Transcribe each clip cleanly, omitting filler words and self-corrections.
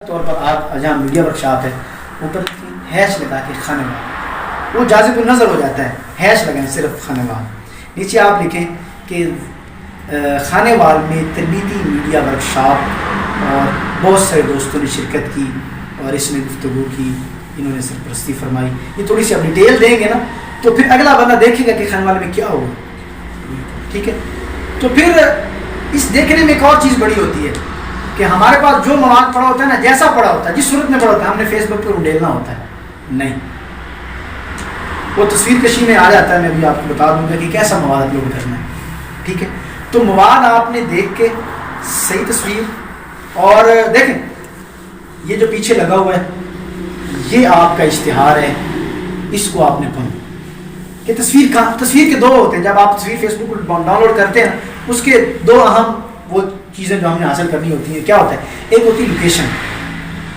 طور پر آپ جہاں میڈیا ورکشاپ ہے اوپر ہیش لگا کے خانے وال وہ جازب النظر ہو جاتا ہے. ہیش لگائیں صرف خانے وال. نیچے آپ لکھیں کہ خانے وال میں تربیتی میڈیا ورکشاپ اور بہت سارے دوستوں نے شرکت کی اور اس میں گفتگو کی, انہوں نے سرپرستی فرمائی. یہ تھوڑی سی آپ ڈیٹیل دیں گے نا تو پھر اگلا بندہ دیکھے گا کہ خانے والے میں کیا ہوا. ٹھیک ہے, تو پھر اس دیکھنے میں ایک اور چیز بڑی ہوتی ہے کہ ہمارے پاس جو مواد پڑا ہوتا ہے نا, جیسا پڑا ہوتا ہے, جس صورت میں پڑا ہوتا ہے, ہم نے فیس بک پہ اڈیلنا ہوتا ہے نہیں. وہ تصویر کشی میں آ جاتا ہے. میں بھی آپ کو بتا دوں گا کہ کیسا مواد اپلوڈ کرنا ہے. ٹھیک ہے, تو مواد آپ نے دیکھ کے صحیح تصویر, اور دیکھیں یہ جو پیچھے لگا ہوا ہے یہ آپ کا اشتہار ہے, اس کو آپ نے پڑھنا کہ تصویر کا تصویر کے دو ہوتے ہیں. جب آپ تصویر فیس بک کو ڈاؤن لوڈ کرتے ہیں اس کے دو اہم وہ چیزیں جو ہم نے حاصل کرنی ہوتی ہیں. کیا ہوتا ہے, ایک ہوتی ہے لوکیشن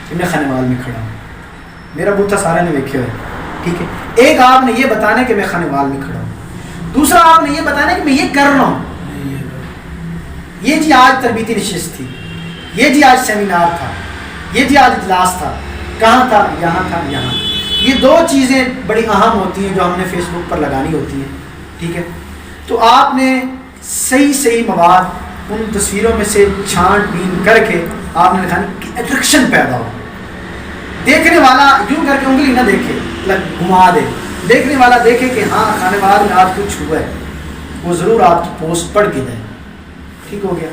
کہ میں خانے وال میں کھڑا ہوں, میرا بوتھا سارے نے دیکھے ہوئے. ٹھیک ہے, ایک آپ نے یہ بتانا کہ میں خانے وال میں کھڑا ہوں. دوسرا آپ نے یہ بتانا کہ میں یہ کر رہا ہوں. یہ جی آج تربیتی نشست تھی, یہ جی آج سیمینار تھا, یہ جی آج اجلاس تھا, کہاں تھا, یہاں تھا, یہاں. یہ دو چیزیں بڑی اہم ہوتی ہیں جو ہم نے فیس بک پر لگانی ہوتی ہیں. ٹھیک ہے, تو آپ نے صحیح مواد ان تصویروں میں سے چھان بین کر کے آپ نے دکھانا کہ اٹریکشن پیدا ہو. دیکھنے والا یوں کر کے انگلی نہ دیکھے, گھما دے. دیکھنے والا دیکھے کہ ہاں خانے وال میں آج کچھ ہوا ہے, وہ ضرور آپ کی پوسٹ پڑھ کے جائے. ٹھیک ہو گیا.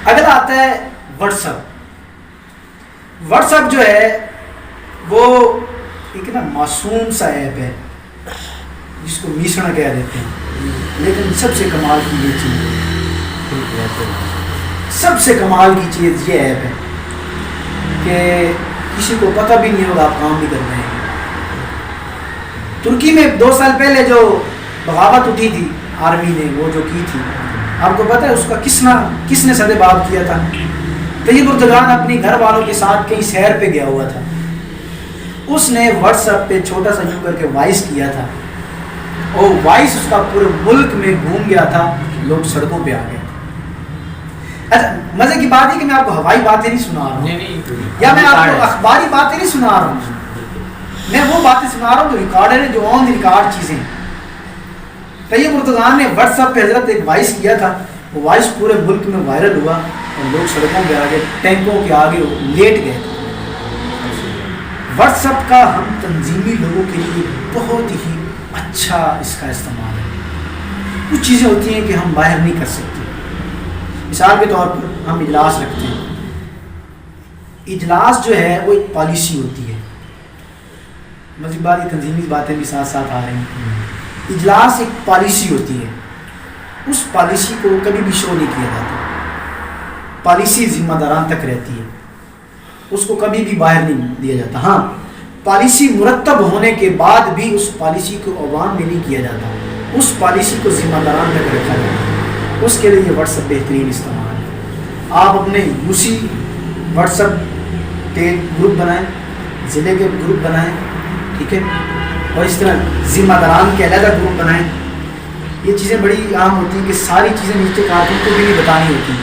اگلا آتا ہے واٹس ایپ. واٹس ایپ جو ہے وہ ایک نا معصوم سا ایپ ہے جس کو میسنا کہہ دیتے ہیں, لیکن سب سے کمال کی یہ چیز, سب سے کمال کی چیز یہ ایپ ہے کہ کسی کو پتہ بھی نہیں ہوگا آپ کام بھی کر رہے ہیں. ترکی میں 2 سال پہلے جو بغاوت اٹھی تھی آرمی نے, وہ جو کی تھی, آپ کو پتہ ہے اس کا کس نے سدباب کیا تھا؟ طیب اردگان اپنی گھر والوں کے ساتھ کہیں سیر پہ گیا ہوا تھا. اس نے واٹس ایپ پہ چھوٹا سا یوں کر کے وائس کیا تھا, اور وائس اس کا پورے ملک میں گھوم گیا تھا, لوگ سڑکوں پہ آ گئے. اچھا, مزے کی بات ہے کہ میں آپ کو ہوائی باتیں نہیں سنا رہا ہوں, یا میں آپ کو اخباری باتیں نہیں سنا رہا ہوں, میں وہ باتیں سنا رہا ہوں جو ریکارڈر ہیں, جو آن ریکارڈ چیزیں. طیب اردگان نے واٹس ایپ پہ حضرت ایک وائس کیا تھا, وہ وائس پورے ملک میں وائرل ہوا اور لوگ سڑکوں پہ آگے, ٹینکوں کے آگے لیٹ گئے. واٹس ایپ کا ہم تنظیمی لوگوں کے لیے بہت ہی اچھا اس کا استعمال ہے. کچھ چیزیں ہوتی ہیں کہ ہم باہر نہیں کر سکتے. مثال کے طور پر ہم اجلاس رکھتے ہیں. اجلاس جو ہے وہ ایک پالیسی ہوتی ہے. مزید بات یہ تنظیمی باتیں بھی ساتھ ساتھ آ رہی ہیں. اجلاس ایک پالیسی ہوتی ہے, اس پالیسی کو کبھی بھی شو نہیں کیا جاتا. پالیسی ذمہ داران تک رہتی ہے, اس کو کبھی بھی باہر نہیں دیا جاتا. ہاں, پالیسی مرتب ہونے کے بعد بھی اس پالیسی کو عوام میں نہیں کیا جاتا, اس پالیسی کو ذمہ داران تک رکھا جاتا ہے. اس کے لیے یہ واٹس ایپ بہترین استعمال ہے. آپ اپنے یوسی واٹس ایپ پہ گروپ بنائیں, ضلع کے گروپ بنائیں. ٹھیک ہے, اور اس طرح ذمہ داران کے علیحدہ گروپ بنائیں. یہ چیزیں بڑی عام ہوتی ہیں کہ ساری چیزیں نیچے کارکن کو بھی نہیں بتانی ہوتی.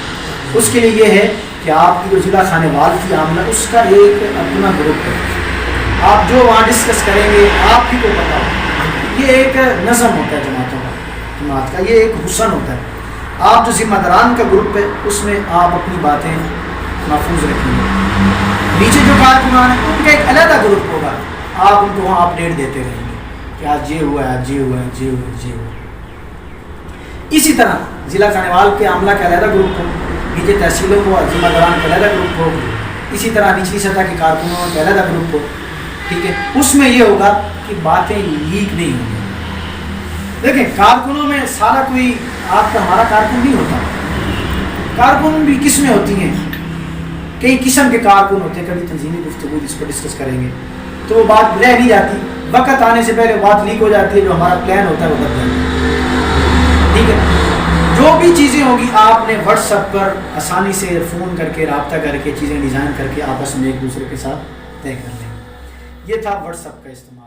اس کے لیے یہ ہے کہ آپ کی جو ضلع خانے وال کی عاملہ, اس کا ایک اپنا گروپ ہے. آپ جو وہاں ڈسکس کریں گے آپ ہی کو پتا ہو. یہ ایک نظم ہوتا ہے جماعت کا, یہ ایک حسن ہوتا ہے. آپ جو ذمہ داران کا گروپ ہے اس میں آپ اپنی باتیں محفوظ رکھیں گے. نیچے جو کارکنان ہیں ان کا ایک علیحدہ گروپ ہوگا, آپ ان کو وہاں اپڈیٹ دیتے رہیں گے کہ آج یہ ہوا ہے, آج یہ ہوا ہے, یہ ہوا ہے, یہ ہوا ہے. اسی طرح ضلع خانے وال کے عاملہ کا علیحدہ گروپ ہو, نیچے تحصیلوں کو ذمہ داران کا علیحدہ گروپ ہو, اسی طرح نچلی سطح کے کارکنوں کا علیحدہ گروپ ہو. ٹھیک ہے, اس میں یہ ہوگا کہ باتیں لیک نہیں ہوں گی. دیکھیں, کارکنوں میں سارا کوئی آپ کا ہمارا کارکن نہیں ہوتا. کارکن بھی قسمیں ہوتی ہیں, کئی قسم کے کارکن ہوتے ہیں. کبھی تنظیمی گفتگو جس پر ڈسکس کریں گے تو وہ بات رہ نہیں جاتی, وقت آنے سے پہلے بات لیک ہو جاتی ہے, جو ہمارا پلان ہوتا ہے وہ بدل جاتا ہے. ٹھیک ہے, جو بھی چیزیں ہوگی آپ نے واٹس ایپ پر آسانی سے فون کر کے, رابطہ کر کے, چیزیں ڈیزائن کر کے آپس میں ایک دوسرے کے ساتھ طے کر لیں. یہ تھا واٹس ایپ کا استعمال.